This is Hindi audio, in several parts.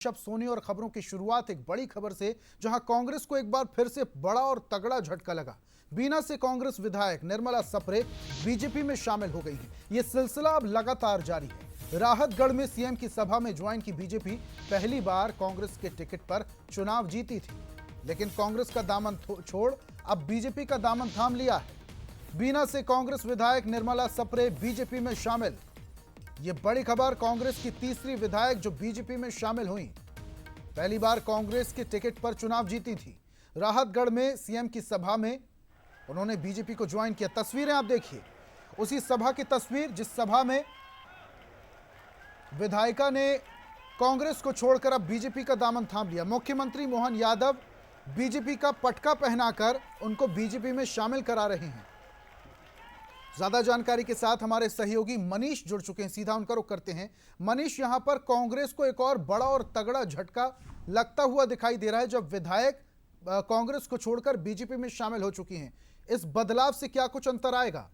शब सोनी और खबरों की शुरुआत एक बड़ी खबर से, जहां कांग्रेस को एक बार फिर से बड़ा और तगड़ा झटका लगा। बीना से कांग्रेस विधायक निर्मला सप्रे बीजेपी में शामिल हो गई हैं। यह सिलसिला अब लगातार जारी है। राहतगढ़ में सीएम की सभा में ज्वाइन की बीजेपी पहली बार कांग्रेस के टिकट पर चुनाव जीती थी, लेकिन कांग्रेस का दामन छोड़ अब बीजेपी का दामन थाम लिया है। बीना से कांग्रेस विधायक निर्मला सप्रे बीजेपी में शामिल। ये बड़ी खबर, कांग्रेस की तीसरी विधायक जो बीजेपी में शामिल हुई। पहली बार कांग्रेस के टिकट पर चुनाव जीती थी। राहतगढ़ में सीएम की सभा में उन्होंने बीजेपी को ज्वाइन किया। तस्वीरें आप देखिए, उसी सभा की तस्वीर जिस सभा में विधायिका ने कांग्रेस को छोड़कर अब बीजेपी का दामन थाम लिया। मुख्यमंत्री मोहन यादव बीजेपी का पटका पहनाकर उनको बीजेपी में शामिल करा रहे हैं। ज्यादा जानकारी के साथ हमारे सहयोगी मनीष जुड़ चुके हैं, सीधा उनका रुख करते हैं। मनीष, यहां पर कांग्रेस को एक और बड़ा और तगड़ा झटका लगता हुआ दिखाई दे रहा है, जब विधायक कांग्रेस को छोड़कर बीजेपी में शामिल हो चुकी हैं। इस बदलाव से क्या कुछ अंतर आएगा?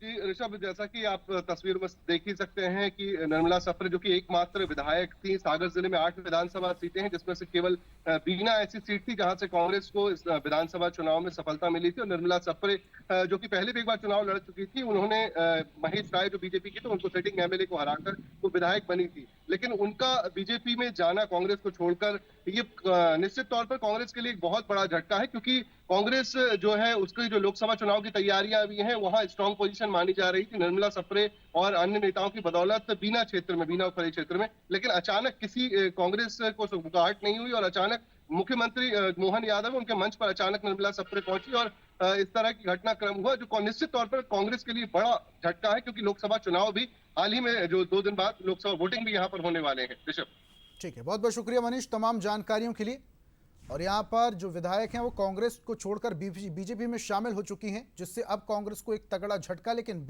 जी ऋषभ, जैसा कि आप तस्वीर में देख ही सकते हैं कि निर्मला सप्रे जो कि एकमात्र विधायक थी, सागर जिले में 8 विधानसभा सीटें हैं, जिसमें से केवल बीना ऐसी सीट थी जहां से कांग्रेस को इस विधानसभा चुनाव में सफलता मिली थी। और निर्मला सप्रे जो कि पहले भी एक बार चुनाव लड़ चुकी थी, उन्होंने महेश राय जो बीजेपी की, तो उनको सिटिंग एमएलए को हराकर वो विधायक बनी थी। लेकिन उनका बीजेपी में जाना कांग्रेस को छोड़कर ये निश्चित तौर पर कांग्रेस के लिए एक बहुत बड़ा झटका है, क्योंकि कांग्रेस जो है उसकी जो लोकसभा चुनाव की तैयारियां अभी हैं, वहां स्ट्रांग पोजीशन मानी जा रही थी निर्मला सप्रे और अन्य नेताओं की बदौलत बीना क्षेत्र में, बीना उपरी क्षेत्र में। लेकिन अचानक किसी कांग्रेस को रुकावट नहीं हुई और अचानक मुख्यमंत्री मोहन यादव उनके मंच पर अचानक निर्मला सप्रे पहुंची और इस तरह की घटनाक्रम हुआ, जो निश्चित तौर पर कांग्रेस के लिए बड़ा झटका है, क्योंकि लोकसभा चुनाव भी हाल ही में जो 2 दिन बाद लोकसभा वोटिंग भी यहाँ पर होने वाले हैं। ऋषभ, ठीक है, बहुत बहुत शुक्रिया मनीष तमाम जानकारियों के लिए। और यहाँ पर जो विधायक हैं वो कांग्रेस को छोड़कर बीजेपी में शामिल हो चुकी हैं, जिससे अब कांग्रेस को एक तगड़ा झटका, लेकिन